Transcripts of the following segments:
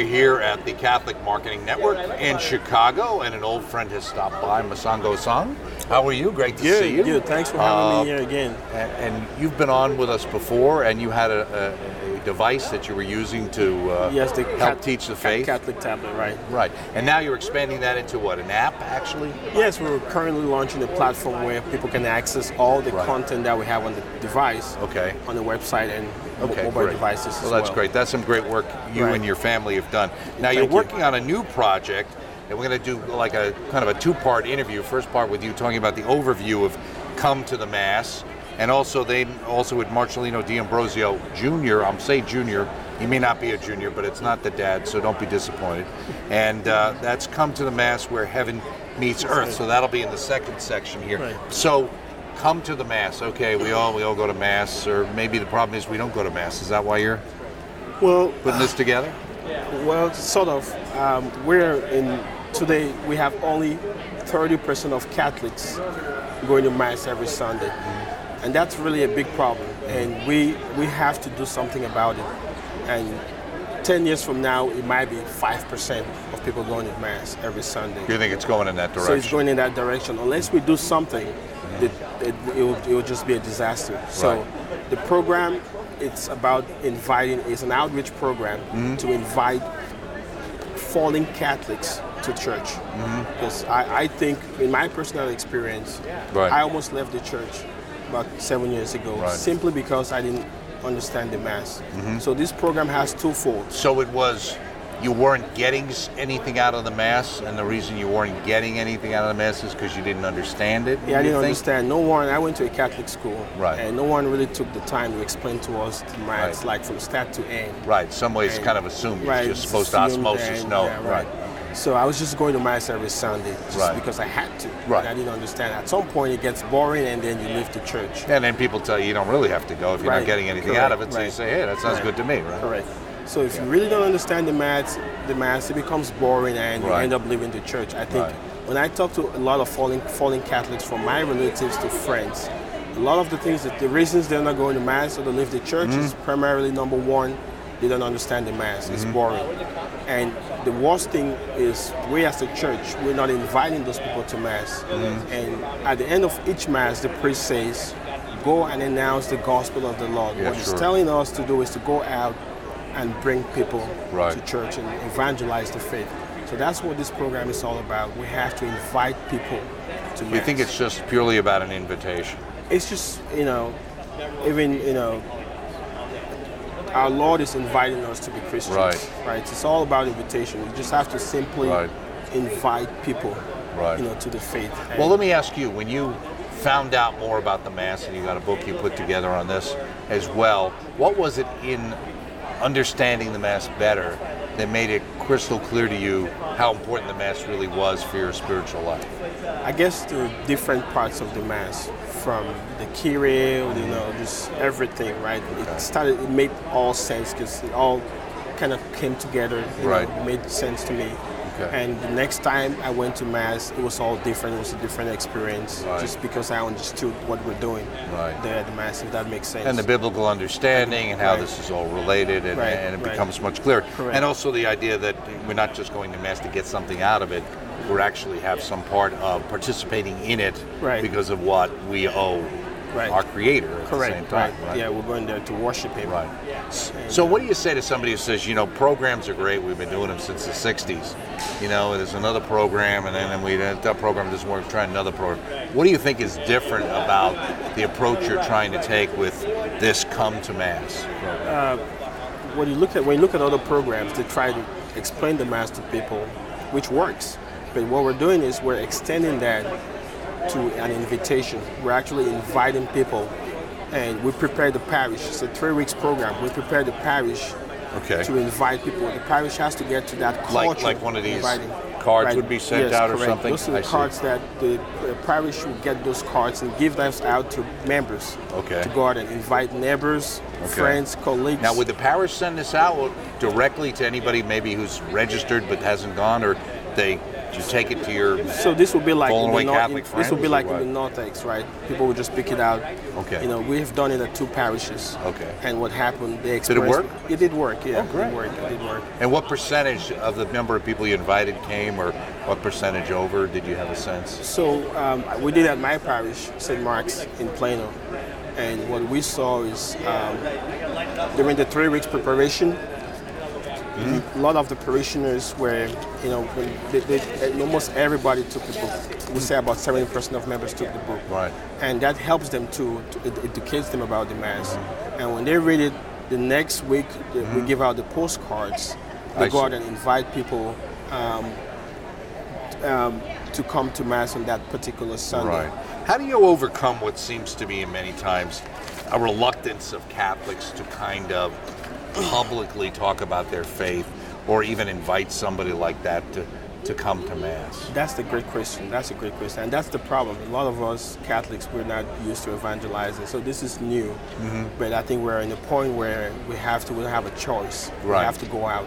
We're here at the Catholic Marketing Network in Chicago, and an old friend has stopped by, Mosongo Osong. How are you? Great to see you. Good. Thanks for having me here again. And you've been on with us before, and you had a device that you were using to help teach the faith. Catholic tablet, right. Right. And now you're expanding that into what, an app, actually? Yes, we're currently launching a platform where people can access all the content that we have on the device, on the website and mobile devices as well. Well, that's great. That's some great work you and your family have done. Now, you're working on a new project, and we're going to do like a kind of a two-part interview. First part with you talking about the overview of Come to the Mass, and also with Marcelino D'Ambrosio Jr. I'm saying Junior. He may not be a junior, but it's not the dad, so don't be disappointed. And that's Come to the Mass where heaven meets earth. So that'll be in the second section here. Right. So Come to the Mass. Okay, we all go to Mass, or maybe the problem is we don't go to Mass. Is that why you're putting this together? Well, sort of. Today we have only 30% of Catholics going to Mass every Sunday. And that's really a big problem. And we have to do something about it. And 10 years from now, it might be 5% of people going to Mass every Sunday. You think it's going in that direction? So it's going in that direction. Unless we do something, it will just be a disaster. So the program, it's about it's an outreach program to invite fallen Catholics to church. Because I think, in my personal experience, I almost left the church about 7 years ago simply because I didn't understand the Mass. So this program has twofold. So it was you weren't getting anything out of the Mass, and the reason you weren't getting anything out of the Mass is because you didn't understand it? Yeah, I didn't understand. I went to a Catholic school, and no one really took the time to explain to us the Mass, like from start to end. Right, some ways kind of assumed you're just supposed to osmosis know. So I was just going to Mass every Sunday just because I had to. And I didn't understand. At some point it gets boring and then you leave the church. And then people tell you don't really have to go if you're not getting anything out of it. So you say, hey, that sounds good to me, right? Correct. So if you really don't understand the Mass, it becomes boring and you end up leaving the church. I think when I talk to a lot of fallen Catholics, from my relatives to friends, a lot of the reasons they're not going to Mass or they leave the church is primarily, number one, they don't understand the Mass. It's boring. And the worst thing is we as a church, we're not inviting those people to Mass. And at the end of each Mass, the priest says, go and announce the gospel of the Lord. What he's telling us to do is to go out and bring people to church and evangelize the faith. So that's what this program is all about. We have to invite people to Mass. You think it's just purely about an invitation? It's just, our Lord is inviting us to be Christians, right? It's all about invitation. You just have to simply invite people, to the faith. Well, let me ask you, when you found out more about the Mass, and you got a book you put together on this as well, what was it in understanding the Mass better that made it crystal clear to you how important the Mass really was for your spiritual life? I guess the different parts of the Mass, from the Kyrie, just everything, right? It made all sense because it all kind of came together, it made sense to me. And the next time I went to Mass, it was all different. It was a different experience, just because I understood what we're doing there at the Mass, if that makes sense. And the biblical understanding and how this is all related, and it becomes much clearer. And also the idea that we're not just going to Mass to get something out of it, we actually have some part of participating in it because of what we owe our Creator at the same time. Yeah, we're going there to worship Him. So what do you say to somebody who says, programs are great, we've been doing them since the 60s. There's another program, and then that program doesn't work, try another program. What do you think is different about the approach you're trying to take with this Come to Mass? When you look at other programs, they try to explain the Mass to people, which works. But what we're doing is we're extending that to an invitation. We're actually inviting people, and we prepare the parish. It's a 3 weeks program. We prepare the parish to invite people. The parish has to get to that culture. Like one of these cards would be sent out or something? Those are the cards that the parish will get those cards and give them out to members to go out and invite neighbors, friends, colleagues. Now, would the parish send this out directly to anybody maybe who's registered but hasn't gone, or they Did you take it to your So this would be like fallen away in Catholic friends? this would be like or in the Northex, right? People would just pick it out. Okay. You know, we have done it at 2 parishes. Okay. And what happened? They Did it work? It did work. Yeah. Oh, great. It did work. And what percentage of the number of people you invited came, or what percentage over? Did you have a sense? So we did at my parish, St. Mark's in Plano, and what we saw is during the 3 weeks preparation, a lot of the parishioners were, you know, almost everybody took the book. We say about 70% of members took the book. Right. And that helps them it educates them about the Mass. And when they read it, the next week we give out the postcards. They go out and invite people to come to Mass on that particular Sunday. Right. How do you overcome what seems to be many times a reluctance of Catholics to kind of publicly talk about their faith, or even invite somebody like that to come to Mass? That's a great question. And that's the problem. A lot of us Catholics, we're not used to evangelizing. So this is new. But I think we're in a point where we have a choice. Right. We have to go out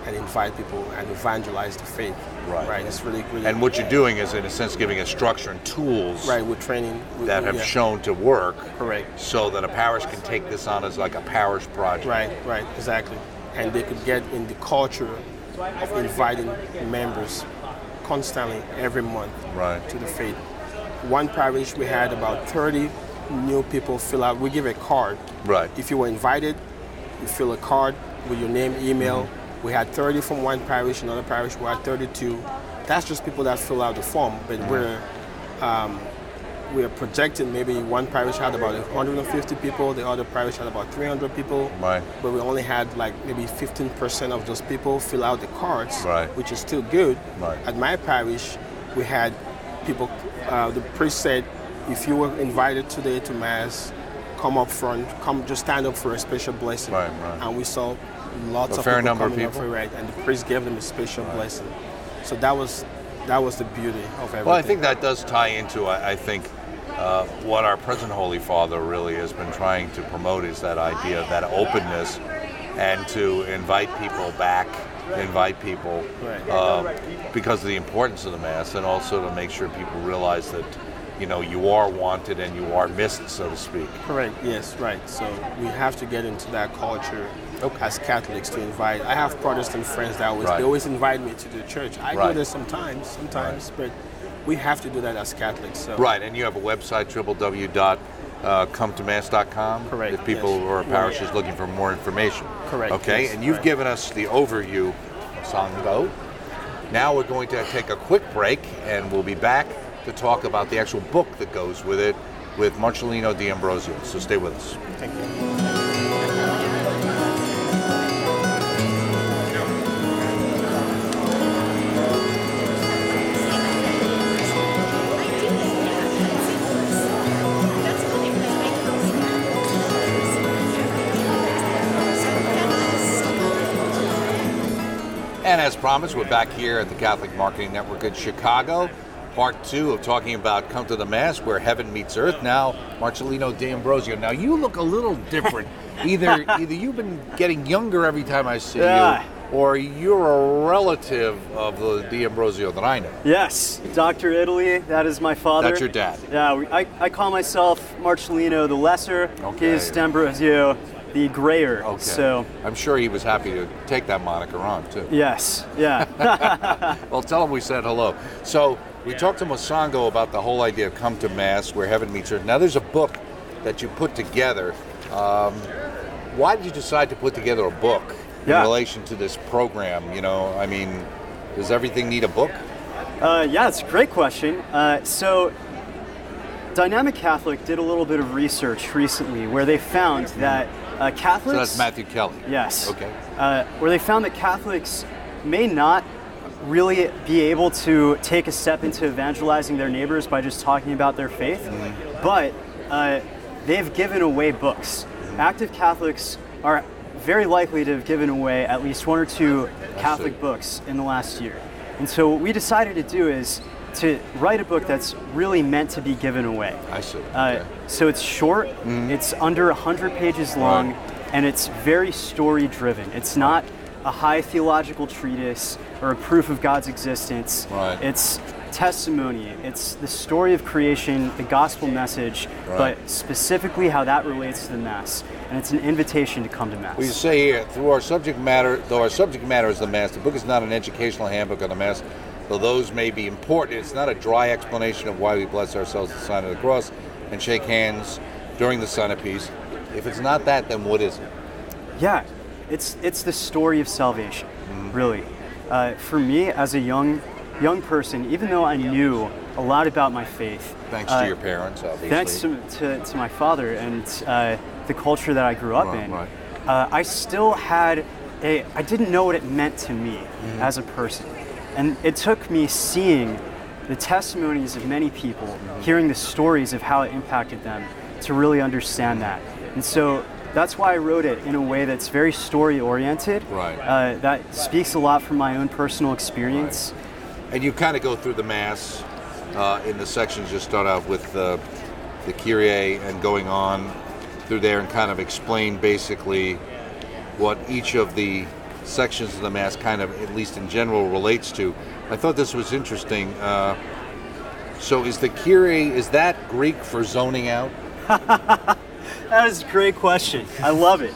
and invite people and evangelize the faith. Right. It's really. And what you're doing is, in a sense, giving a structure and tools. Right. With training that have shown to work. Correct. So that a parish can take this on as like a parish project. Right. Exactly. And they could get in the culture of inviting members constantly every month to the faith. One parish we had about 30 new people fill out. We give a card. Right. If you were invited, you fill a card with your name, email. We had 30 from one parish, another parish we had 32. That's just people that fill out the form. But we're projecting maybe one parish had about 150 people, the other parish had about 300 people. Right. But we only had like maybe 15% of those people fill out the cards, which is still good. Right. At my parish, we had people, the priest said, if you were invited today to Mass, come up front, just stand up for a special blessing. Right. And we saw lots of fair people number coming of up people. for it, and the priest gave them a special blessing. So that was the beauty of everything. Well, I think that does tie into, I think, what our present Holy Father really has been trying to promote is that idea of that openness, and to invite people back, because of the importance of the Mass, and also to make sure people realize that, you know, you are wanted and you are missed, so to speak. Correct. Yes. Right. So we have to get into that culture as Catholics to invite. I have Protestant friends that they always invite me to the church. I go there sometimes, but we have to do that as Catholics. So. Right. And you have a website, www.cometomass.com. Correct. If people or parishes looking for more information. Correct. Okay. Yes. And you've given us the overview, Mosongo. Now we're going to take a quick break, and we'll be back to talk about the actual book that goes with it with Marcelino D'Ambrosio. So stay with us. Thank you. And as promised, we're back here at the Catholic Marketing Network in Chicago. Part 2 of talking about Come to the Mass, where heaven meets earth. Now, Marcelino D'Ambrosio. Now, you look a little different. Either you've been getting younger every time I see you, or you're a relative of the D'Ambrosio that I know. Yes, Dr. Italy, that is my father. That's your dad. Yeah, I call myself Marcelino the Lesser. Okay. He's D'Ambrosio the Grayer. Okay. So I'm sure he was happy to take that moniker on, too. Yes, yeah. Well, tell him we said hello. So we talked to Mosongo about the whole idea of Come to Mass, where heaven meets earth. Now, there's a book that you put together. Why did you decide to put together a book in relation to this program? You know, I mean, does everything need a book? Yeah, it's a great question. So Dynamic Catholic did a little bit of research recently where they found that Catholics... So that's Matthew Kelly. Yes. Okay. Where they found that Catholics may not really be able to take a step into evangelizing their neighbors by just talking about their faith, but they've given away books. Active Catholics are very likely to have given away at least 1 or 2 Catholic books in the last year. And so what we decided to do is to write a book that's really meant to be given away. I see. Okay. So it's short, it's under 100 pages long, and it's very story driven. It's not a high theological treatise or a proof of God's existence. Right. It's testimony. It's the story of creation, the gospel message, but specifically how that relates to the Mass. And it's an invitation to come to Mass. We say here, though our subject matter is the Mass, the book is not an educational handbook on the Mass, though those may be important. It's not a dry explanation of why we bless ourselves at the sign of the cross and shake hands during the centerpiece. If it's not that, then what is it? Yeah, it's the story of salvation, really. For me, as a young person, even though I knew a lot about my faith, thanks to your parents, obviously. Thanks to my father and the culture that I grew up in, I still had I didn't know what it meant to me as a person. And it took me seeing the testimonies of many people, hearing the stories of how it impacted them, to really understand that. And so that's why I wrote it in a way that's very story-oriented. That speaks a lot from my own personal experience. And you kind of go through the Mass in the sections. You start out with the Kyrie and going on through there and kind of explain basically what each of the sections of the Mass kind of, at least in general, relates to. I thought this was interesting. So is the Kyrie, is that Greek for zoning out? That is a great question. I love it.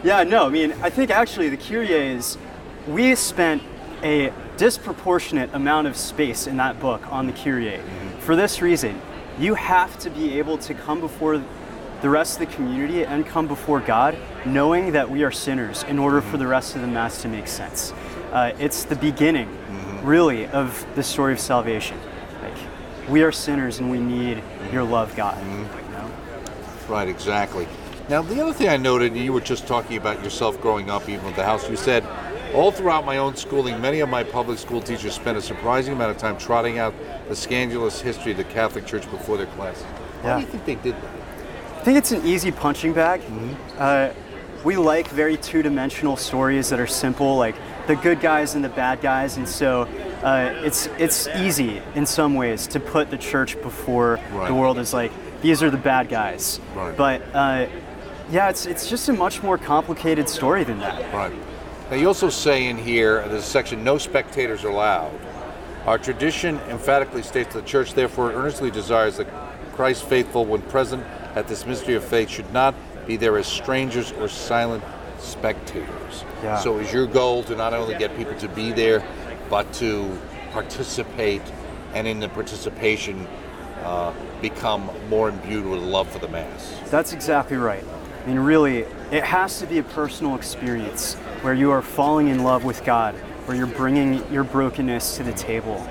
Yeah, no, I mean, I think actually the Kyrie is, we spent a disproportionate amount of space in that book on the Kyrie. For this reason, you have to be able to come before the rest of the community and come before God knowing that we are sinners in order for the rest of the Mass to make sense. It's the beginning, really, of the story of salvation. Like, we are sinners and we need your love, God. You know? Right, exactly. Now, the other thing I noted, you were just talking about yourself growing up, even with the house, you said, all throughout my own schooling, many of my public school teachers spent a surprising amount of time trotting out the scandalous history of the Catholic Church before their classes. Why do you think they did that? I think it's an easy punching bag. We like very two-dimensional stories that are simple, like the good guys and the bad guys, and so it's easy in some ways to put the church before the world as like, these are the bad guys. But yeah, it's just a much more complicated story than that. Right. Now you also say in here, there's a section, no spectators are allowed. Our tradition emphatically states the church therefore earnestly desires that Christ faithful, when present at this mystery of faith, should not be there as strangers or silent spectators. Yeah. So is your goal to not only get people to be there, but to participate, and in the participation become more imbued with love for the Mass? That's exactly right. I mean, really, it has to be a personal experience where you are falling in love with God, where you're bringing your brokenness to the table.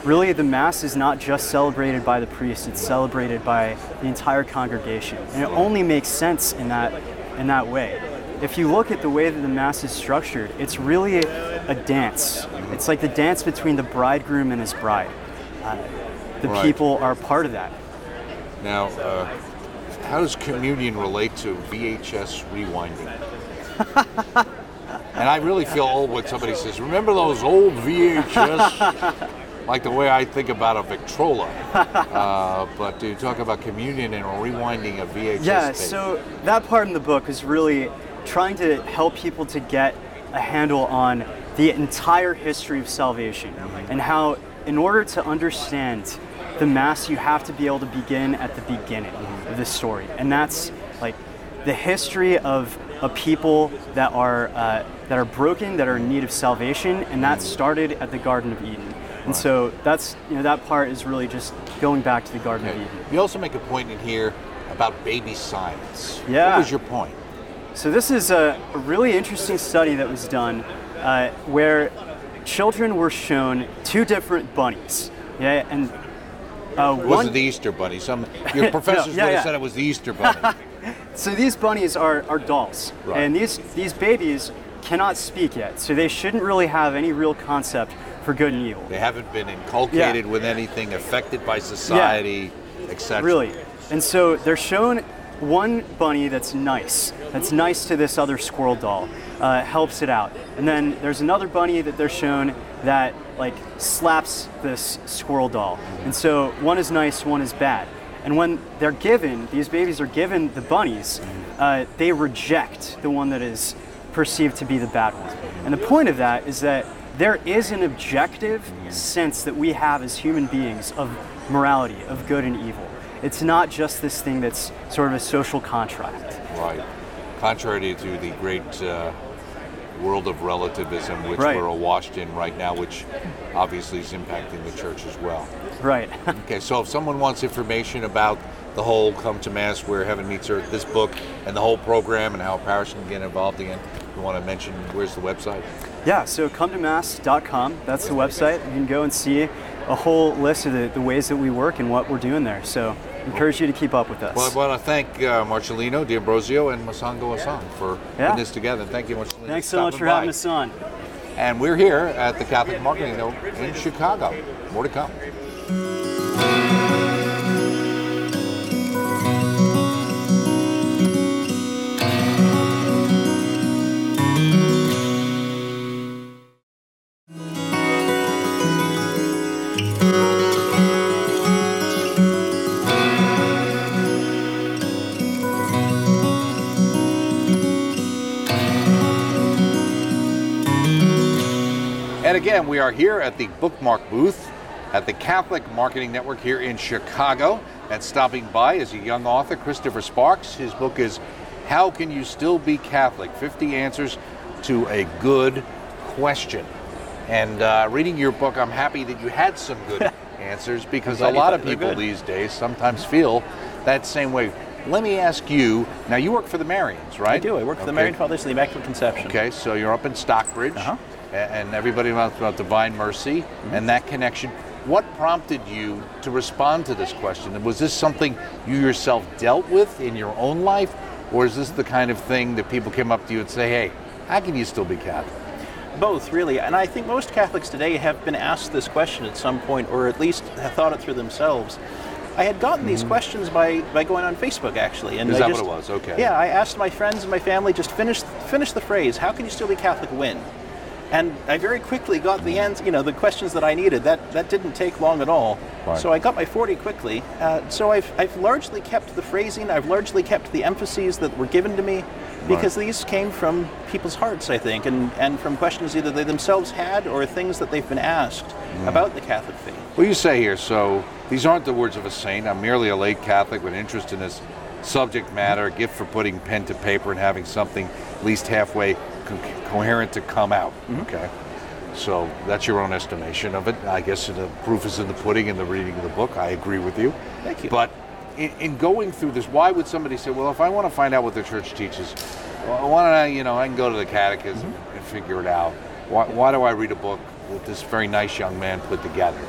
Really, the Mass is not just celebrated by the priest, it's celebrated by the entire congregation. And it only makes sense in that way. If you look at the way that the Mass is structured, it's really a dance. It's like the dance between the bridegroom and his bride. The people are part of that. Now, how does communion relate to VHS rewinding? And I really feel old when somebody says, remember those old VHS? Like the way I think about a Victrola. But to talk about communion and rewinding a VHS tape. So that part in the book is really trying to help people to get a handle on the entire history of salvation and how, in order to understand the Mass, you have to be able to begin at the beginning of the story. And that's like the history of a people that are broken, that are in need of salvation, and that started at the Garden of Eden. And so that's, that part is really just going back to the Garden of Eden. You also make a point in here about baby science. Yeah. What was your point? So this is a really interesting study that was done where children were shown two different bunnies. Yeah, and it wasn't the Easter Bunny. Your professors would have said it was the Easter Bunny. So these bunnies are dolls, and these babies cannot speak yet, so they shouldn't really have any real concept for good and evil. They haven't been inculcated with anything, affected by society, etc. Really. And so they're shown one bunny that's nice to this other squirrel doll, helps it out. And then there's another bunny that they're shown that like slaps this squirrel doll. And so one is nice, one is bad. And when these babies are given the bunnies, they reject the one that is perceived to be the bad one. And the point of that is that there is an objective sense that we have as human beings of morality, of good and evil. It's not just this thing that's sort of a social contract. Right. Contrary to the great world of relativism, which we're awashed in right now, which obviously is impacting the church as well. Right. Okay, so if someone wants information about the whole Come to Mass Where Heaven Meets Earth, this book, and the whole program and how a parish can get involved again, you want to mention where's the website? Yeah, so cometomass.com, that's the website. You can go and see a whole list of the ways that we work and what we're doing there. So encourage you to keep up with us. Well, I want to thank Marcelino D'Ambrosio and Mosongo Osong for putting this together. Thank you, Marcelino. Thanks so much for having us on. And we're here at the Catholic Marketing Network in Chicago. More to come. And again, we are here at the Bookmark booth at the Catholic Marketing Network here in Chicago. And stopping by is a young author, Christopher Sparks. His book is How Can You Still Be Catholic? 50 Answers to a Good Question. And reading your book, I'm happy that you had some good answers, because a lot of people these days sometimes feel that same way. Let me ask you, now you work for the Marians, right? I do. I work for the Marian Fathers of the Immaculate Conception. Okay, so you're up in Stockbridge. And everybody talks about Divine Mercy and that connection. What prompted you to respond to this question? Was this something you yourself dealt with in your own life, or is this the kind of thing that people came up to you and say, hey, how can you still be Catholic? Both, really. And I think most Catholics today have been asked this question at some point, or at least have thought it through themselves. I had gotten these questions by going on Facebook, actually. And is that what it was? Okay. Yeah, I asked my friends and my family, just finish the phrase, how can you still be Catholic when? And I very quickly got the answer, the questions that I needed. That didn't take long at all. Right. So I got my 40 quickly. So I've largely kept the phrasing. I've largely kept the emphases that were given to me, because these came from people's hearts, I think, and from questions either they themselves had or things that they've been asked about the Catholic faith. Well, you say here, so these aren't the words of a saint. I'm merely a lay Catholic with interest in this subject matter, a gift for putting pen to paper and having something at least halfway coherent to come out. Okay, so that's your own estimation of it. I guess the proof is in the pudding in the reading of the book. I agree with you. Thank you. But in going through this, why would somebody say, well, if I want to find out what the church teaches, why don't I can go to the catechism and figure it out? Why do I read a book with this very nice young man put together?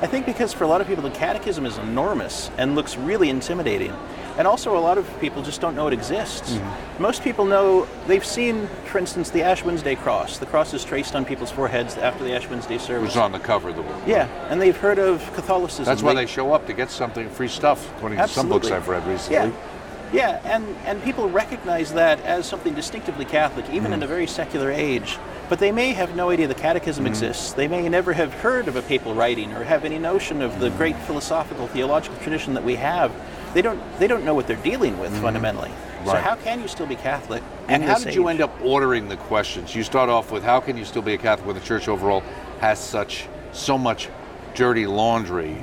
I think because for a lot of people the catechism is enormous and looks really intimidating. And also a lot of people just don't know it exists. Most people know, they've seen, for instance, the Ash Wednesday cross. The cross is traced on people's foreheads after the Ash Wednesday service. It was on the cover of the book. Yeah, and they've heard of Catholicism. That's why they show up, to get something, free stuff, according to some books I've read recently. Yeah, and people recognize that as something distinctively Catholic, even in a very secular age. But they may have no idea the catechism exists. They may never have heard of a papal writing or have any notion of the great philosophical, theological tradition that we have. They don't know what they're dealing with fundamentally. Right. So how can you still be Catholic? And how did you end up ordering the questions? You start off with, how can you still be a Catholic when the church overall has so much dirty laundry?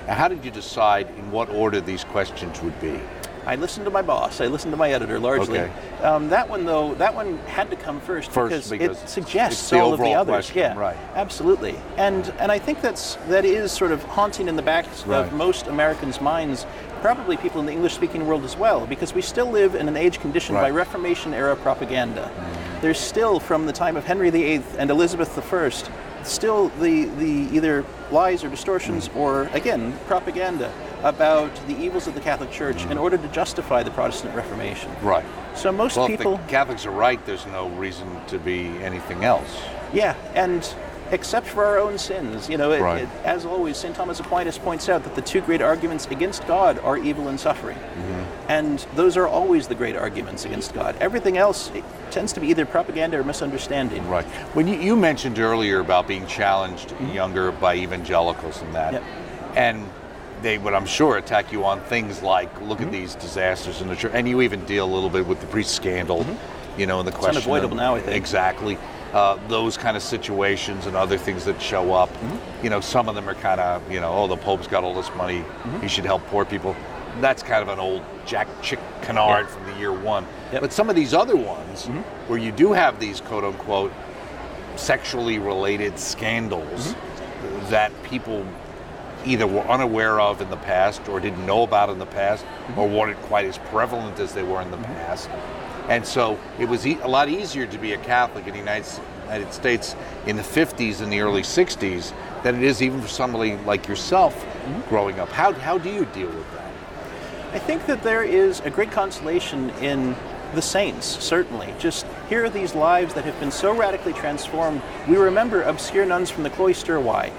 How did you decide in what order these questions would be? I listened to my boss. I listened to my editor largely. Okay. That one had to come first because it suggests all of the others. Question. Yeah, right. Absolutely. And I think that is sort of haunting in the backs of most Americans' minds, probably people in the English-speaking world as well, because we still live in an age conditioned by Reformation-era propaganda. There's still, from the time of Henry VIII and Elizabeth I, still the either lies or distortions or, again, propaganda about the evils of the Catholic Church in order to justify the Protestant Reformation. Right. So most people... if the Catholics are right, there's no reason to be anything else. Yeah, and except for our own sins. As always, St. Thomas Aquinas points out that the two great arguments against God are evil and suffering. And those are always the great arguments against God. Everything else tends to be either propaganda or misunderstanding. Right. When you mentioned earlier about being challenged younger by evangelicals and that, and they would, I'm sure, attack you on things like, look at these disasters in the church, and you even deal a little bit with the priest scandal you know, in the question. It's unavoidable now, I think. Exactly. Those kind of situations and other things that show up. You know, some of them are kind of, you know, oh, the Pope's got all this money, he should help poor people. That's kind of an old Jack Chick canard from the year one. But some of these other ones, where you do have these quote-unquote sexually related scandals that people either were unaware of in the past or didn't know about in the past or weren't quite as prevalent as they were in the past. And so it was a lot easier to be a Catholic in the United States in the 50s and the early 60s than it is even for somebody like yourself growing up. How do you deal with that? I think that there is a great consolation in the saints, certainly. Just here are these lives that have been so radically transformed. We remember obscure nuns from the cloister. Why?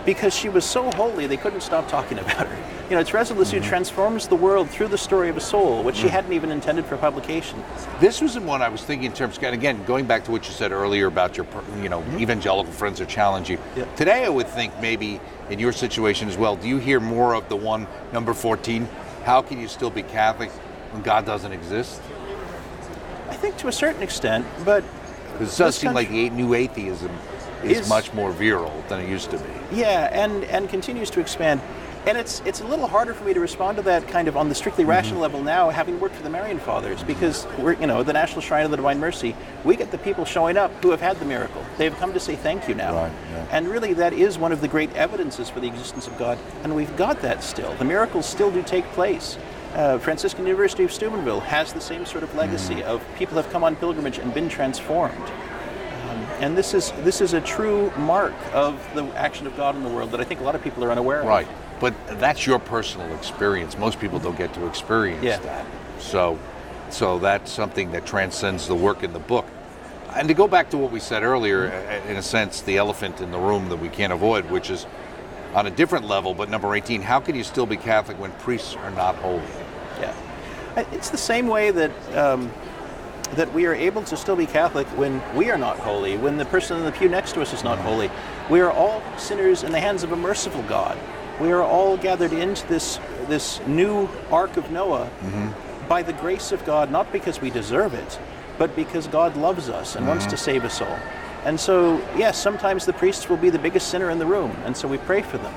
Because she was so holy they couldn't stop talking about her. You know, Teresa Lisieux transforms the world through the story of a soul, which she hadn't even intended for publication. This was the one I was thinking in terms of, and again, going back to what you said earlier about your, you know, evangelical friends that challenge you. Today I would think maybe in your situation as well, do you hear more of the one, number 14, how can you still be Catholic when God doesn't exist? I think to a certain extent, but it does seem like new atheism is much more virile than it used to be. Yeah, and continues to expand. And it's a little harder for me to respond to that kind of on the strictly rational level now, having worked for the Marian Fathers, because we're, you know, the National Shrine of the Divine Mercy, we get the people showing up who have had the miracle. They've come to say thank you now. Right, And really that is one of the great evidences for the existence of God, and we've got that still. The miracles still do take place. Franciscan University of Steubenville has the same sort of legacy of people have come on pilgrimage and been transformed. And this is a true mark of the action of God in the world that I think a lot of people are unaware of. Right, but that's your personal experience. Most people don't get to experience that. So that's something that transcends the work in the book. And to go back to what we said earlier, in a sense, the elephant in the room that we can't avoid, which is on a different level, but number 18, how can you still be Catholic when priests are not holy? Yeah, it's the same way that that we are able to still be Catholic when we are not holy, when the person in the pew next to us is not holy. We are all sinners in the hands of a merciful God. We are all gathered into this new Ark of Noah by the grace of God, not because we deserve it, but because God loves us and wants to save us all. And so, yes, sometimes the priests will be the biggest sinner in the room, and so we pray for them.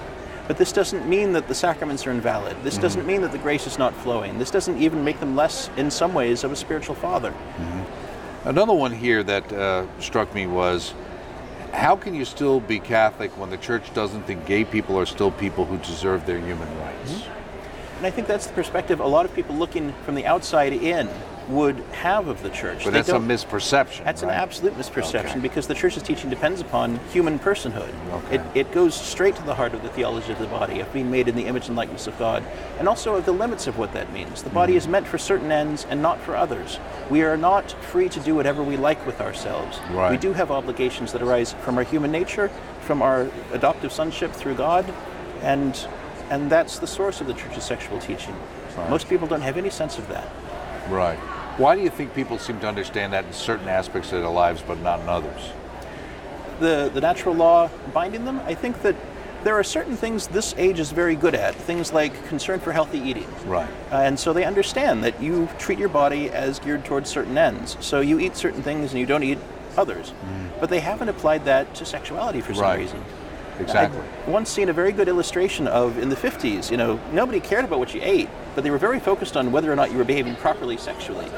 But this doesn't mean that the sacraments are invalid. This doesn't mean that the grace is not flowing. This doesn't even make them less, in some ways, of a spiritual father. Another one here that struck me was, how can you still be Catholic when the Church doesn't think gay people are still people who deserve their human rights? And I think that's the perspective a lot of people looking from the outside in would have of the Church. But that's a misperception. That's an absolute misperception, because the Church's teaching depends upon human personhood. It goes straight to the heart of the theology of the body, of being made in the image and likeness of God, and also of the limits of what that means. The body is meant for certain ends and not for others. We are not free to do whatever we like with ourselves. We do have obligations that arise from our human nature, from our adoptive sonship through God, and that's the source of the Church's sexual teaching. Most people don't have any sense of that. Right. Why do you think people seem to understand that in certain aspects of their lives but not in others? The natural law binding them? I think that there are certain things this age is very good at, things like concern for healthy eating. Right. And so they understand that you treat your body as geared towards certain ends. So you eat certain things and you don't eat others. But they haven't applied that to sexuality for some reason. Exactly. I've once seen a very good illustration of, in the 50s, you know, nobody cared about what you ate, but they were very focused on whether or not you were behaving properly sexually.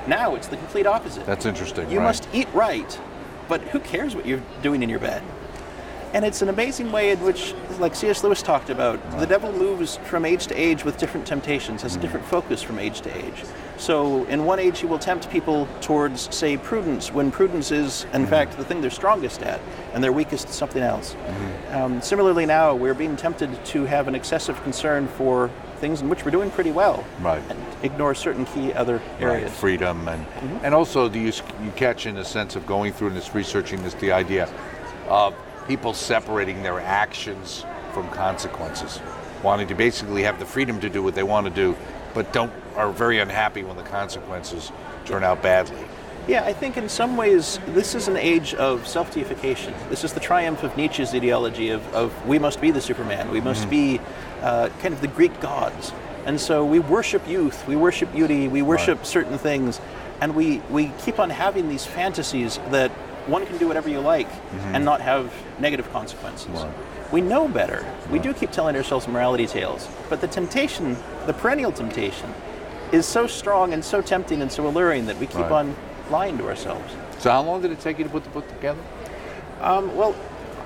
Now it's the complete opposite. That's interesting. You must eat right, but who cares what you're doing in your bed? And it's an amazing way in which, like C.S. Lewis talked about, the devil moves from age to age with different temptations, has a different focus from age to age. So in one age he will tempt people towards, say, prudence, when prudence is, in fact, the thing they're strongest at, and they're weakest at something else. Similarly now, we're being tempted to have an excessive concern for things in which we're doing pretty well, and ignore certain key other areas. Freedom, and also do you catch, in a sense of going through and researching this, the idea of people separating their actions from consequences, wanting to basically have the freedom to do what they want to do, but are very unhappy when the consequences turn out badly. Yeah, I think in some ways this is an age of self-deification. This is the triumph of Nietzsche's ideology of we must be the Superman, we must be kind of the Greek gods. And so we worship youth, we worship beauty, we worship certain things. And we keep on having these fantasies that one can do whatever you like and not have negative consequences. Right. We know better. We do keep telling ourselves morality tales, but the temptation, the perennial temptation, is so strong and so tempting and so alluring that we keep on lying to ourselves. So how long did it take you to put the book together? Well,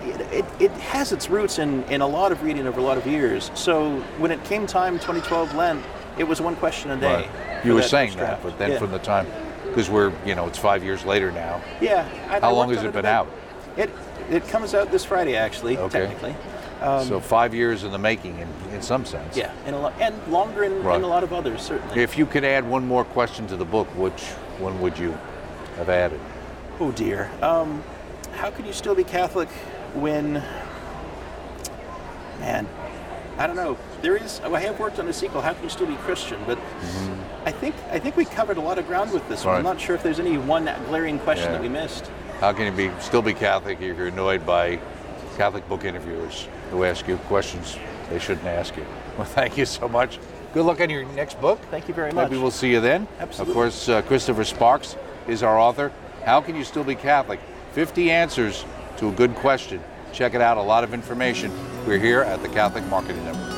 it has its roots in a lot of reading over a lot of years. So when it came time, 2012 Lent, it was one question a day. Right. You were saying that, but then from the time, because it's 5 years later now. Yeah. How long has it been out? It comes out this Friday, actually, technically. So 5 years in the making, in some sense. Yeah, and longer in a lot of others, certainly. If you could add one more question to the book, which one would you have added? Oh dear. How could you still be Catholic when? Man, I don't know. I have worked on a sequel. How can you still be Christian? But I think we covered a lot of ground with this one. I'm not sure if there's any one glaring question that we missed. How can you still be Catholic if you're annoyed by Catholic book interviewers who ask you questions they shouldn't ask you? Well, thank you so much. Good luck on your next book. Thank you very much. Maybe we'll see you then. Absolutely. Of course, Christopher Sparks is our author. How can you still be Catholic? 50 answers to a good question. Check it out. A lot of information. We're here at the Catholic Marketing Network.